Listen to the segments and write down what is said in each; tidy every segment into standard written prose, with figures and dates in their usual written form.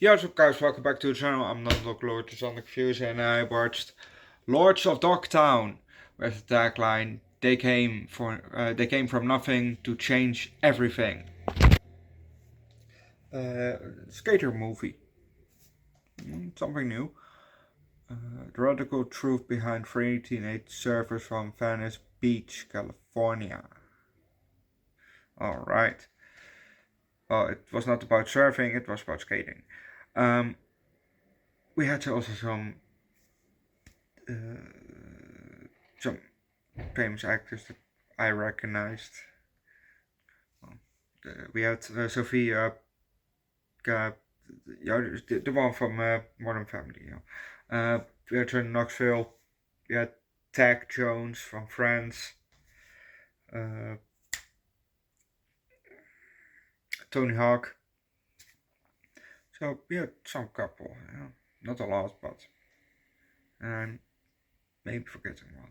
Yeah, what's up guys, welcome back to the channel. I'm Underdog Reacts and I watched Lords of Dogtown with the tagline they came from nothing to change everything. Skater movie. Something new. The radical truth behind 3 teenage surfers from Venice Beach, California. Alright. Well, it was not about surfing, it was about skating. We had also some famous actors that I recognized. We had Sophia, the one from Modern Family. We had her in Knoxville. We had Tag Jones from Friends. Tony Hawk. So we had some couple. Not a lot, but maybe forgetting one.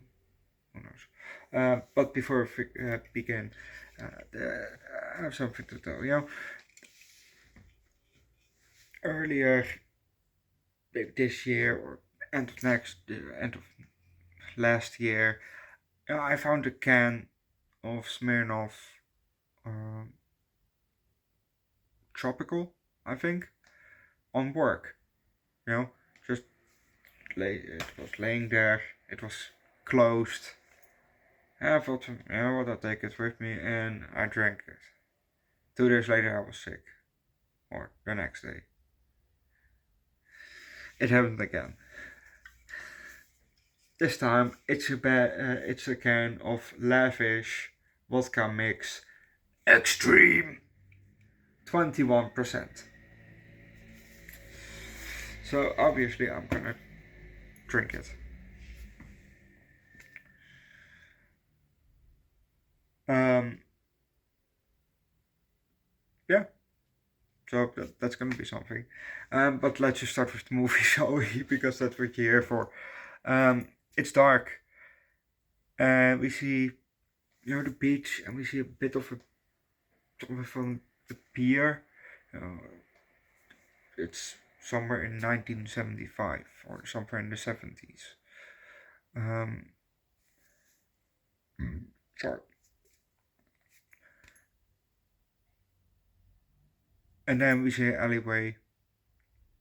Who knows? But before we begin, I have something to tell you. Earlier, maybe this year or end of last year, I found a can of Smirnoff Tropical, I think, on work. Just it was laying there. It was closed. And I thought, what, I'll take it with me, and I drank it. 2 days later, I was sick, or the next day. It happened again. This time, it's a can of Lavish vodka mix, extreme, 21%. So obviously, I'm gonna drink it. Yeah, so that's gonna be something. But let's just start with the movie, shall we? Because that's what you're here for. It's dark, and we see, the beach, and we see a bit of from the pier. It's somewhere in 1975 or somewhere in the 70s. Sorry. And then we see an alleyway,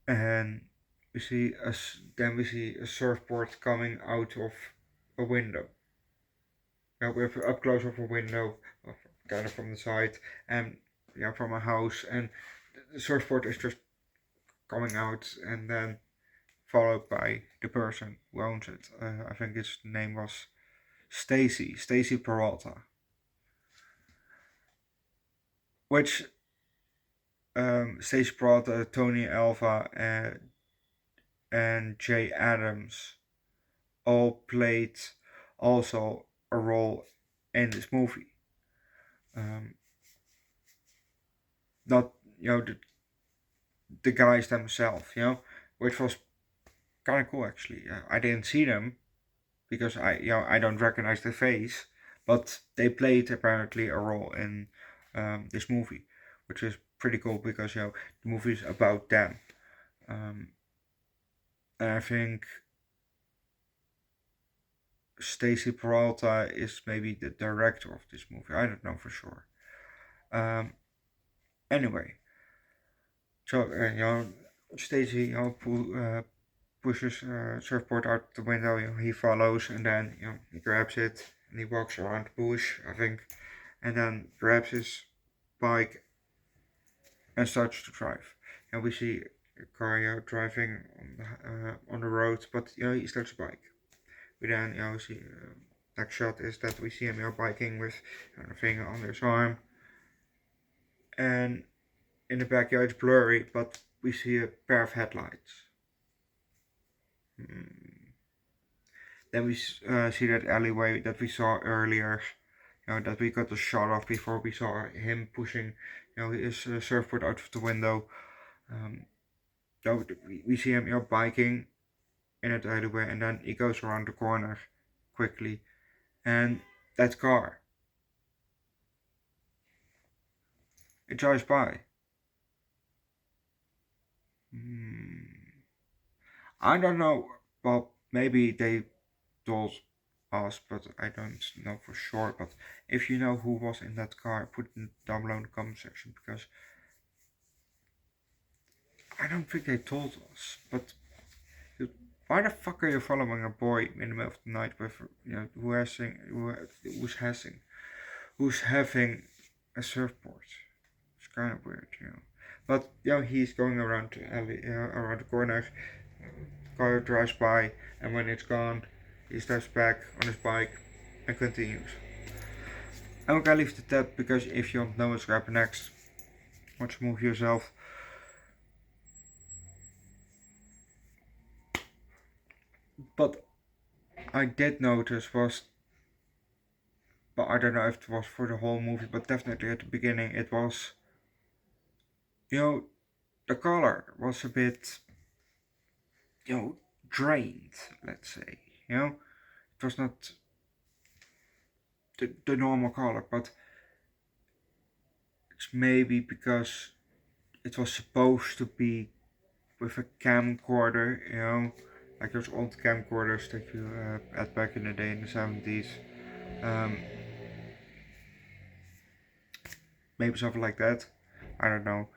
and we see a surfboard coming out of a window. Now we have an up close of a window, kind of from the side, and from a house, and the surfboard is just coming out, and then followed by the person who owns it. I think his name was Stacy Peralta, which Stacy Peralta, Tony Alva, and Jay Adams all played also a role in this movie. Not the guys themselves, which was kind of cool actually. I didn't see them because I don't recognize the face, but they played apparently a role in this movie, which is pretty cool because the movie is about them. And I think Stacy Peralta is maybe the director of this movie. I don't know for sure. Anyway, so Stacy pushes surfboard out the window. He follows, and then he grabs it and he walks around the bush, I think, and then grabs his bike and starts to drive. And we see a car driving on the road, but he starts a bike. We then see next shot is that we see him biking with a finger on his arm, and in the backyard it's blurry, but we see a pair of headlights. Then we see that alleyway that we saw earlier, that we got a shot of before we saw him pushing his surfboard out of the window. We see him biking in that alleyway, and then he goes around the corner quickly, and that car, it drives by. I don't know. Well, maybe they told us, but I don't know for sure. But if you know who was in that car, put it down below in the comment section, because I don't think they told us. But why the fuck are you following a boy in the middle of the night with, who's having a surfboard? It's kind of weird, But he's going around the alley, around the corner. Car drives by, and when it's gone, he steps back on his bike and continues. I'm gonna leave it at that, because if you don't know what's gonna happen next, watch the movie yourself. But I did notice but I don't know if it was for the whole movie, but definitely at the beginning it was, the color was a bit, drained, let's say, it was not the normal color, but it's maybe because it was supposed to be with a camcorder, like those old camcorders that you had back in the day in the 70s. Maybe something like that. I don't know.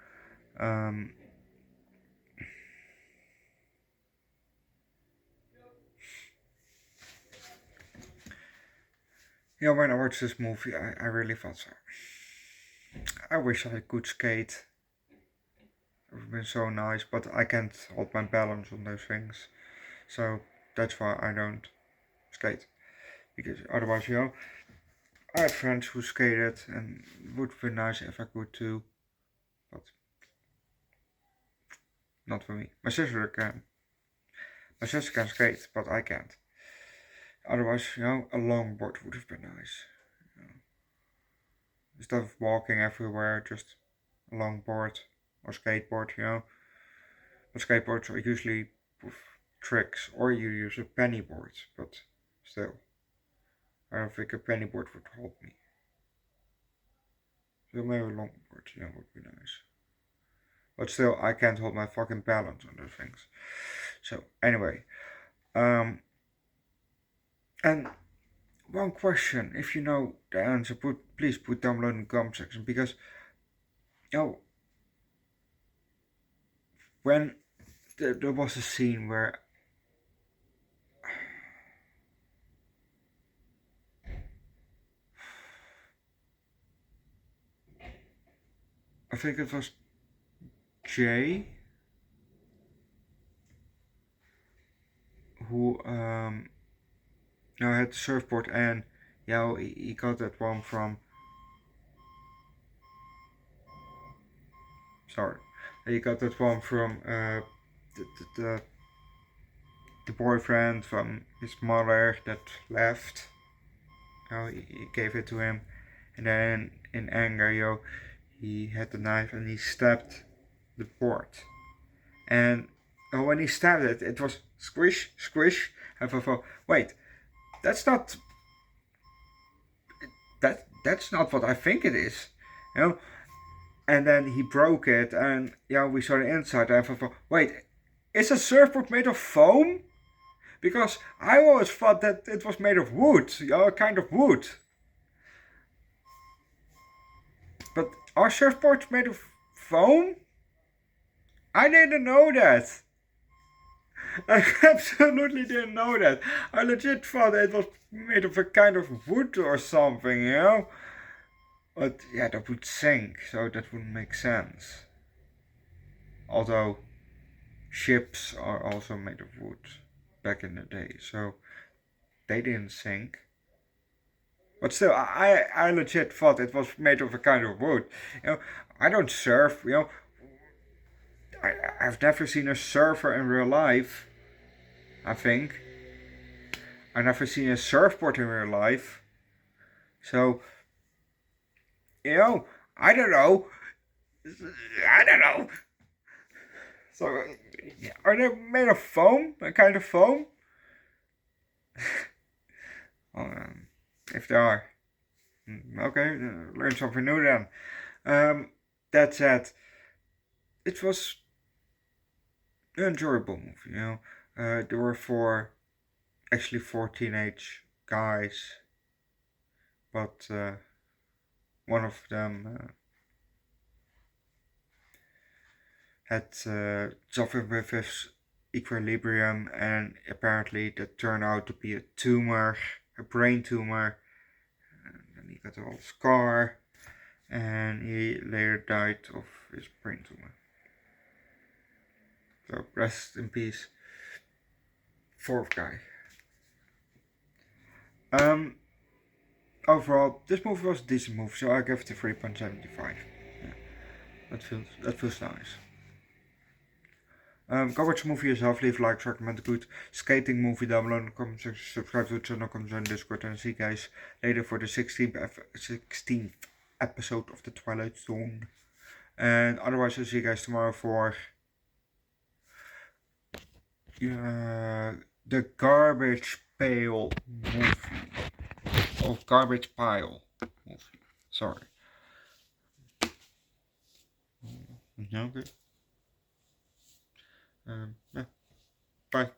When I watched this movie, I really thought so. I wish I could skate. It would have been so nice, but I can't hold my balance on those things. So that's why I don't skate. Because otherwise, I had friends who skated, and it would be nice if I could too. But not for me. My sister can. My sister can skate, but I can't. Otherwise, a longboard would have been nice. Instead of walking everywhere, just a longboard or skateboard, But skateboards are usually with tricks, or you use a penny board, but still, I don't think a penny board would hold me. So maybe a longboard, would be nice. But still, I can't hold my fucking balance on those things. So anyway, and one question, if you know the answer, please put down below in the comment section, because when there was a scene where I think it was Jay who had the surfboard, and he got that one from, he got that one from the boyfriend from his mother that left. He gave it to him, and then in anger, he had the knife and he stabbed the board. And when he stabbed it, it was squish, squish. And I thought, wait, that's not what I think it is, And then he broke it, and we saw the inside. And I thought, wait, is a surfboard made of foam? Because I always thought that it was made of wood, a kind of wood. But are surfboards made of foam? I didn't know that. I absolutely didn't know that. I legit thought it was made of a kind of wood or something, But that would sink, so that wouldn't make sense. Although ships are also made of wood back in the day, so they didn't sink. But still, I legit thought it was made of a kind of wood. I don't surf, I've never seen a surfer in real life, I think. I've never seen a surfboard in real life. So, I don't know. So, are they made of foam? A kind of foam? If they are. Okay, learn something new then. That said, it was enjoyable movie. There were four teenage guys, but one of them had suffered with his equilibrium, and apparently that turned out to be a tumor, a brain tumor. And then he got a little scar, and he later died of his brain tumor. So rest in peace, fourth guy. Overall, this movie was a decent movie, so I give it a 3.75. Yeah, that feels nice. Go watch the movie yourself, leave likes, recommend a good skating movie down below in the comment section, subscribe to the channel, come join Discord, and see you guys later for the 16th episode of the Twilight Zone. And otherwise, I'll see you guys tomorrow for the Garbage Pail movie. Oh, Garbage Pile movie. Sorry. No good. Yeah. Bye.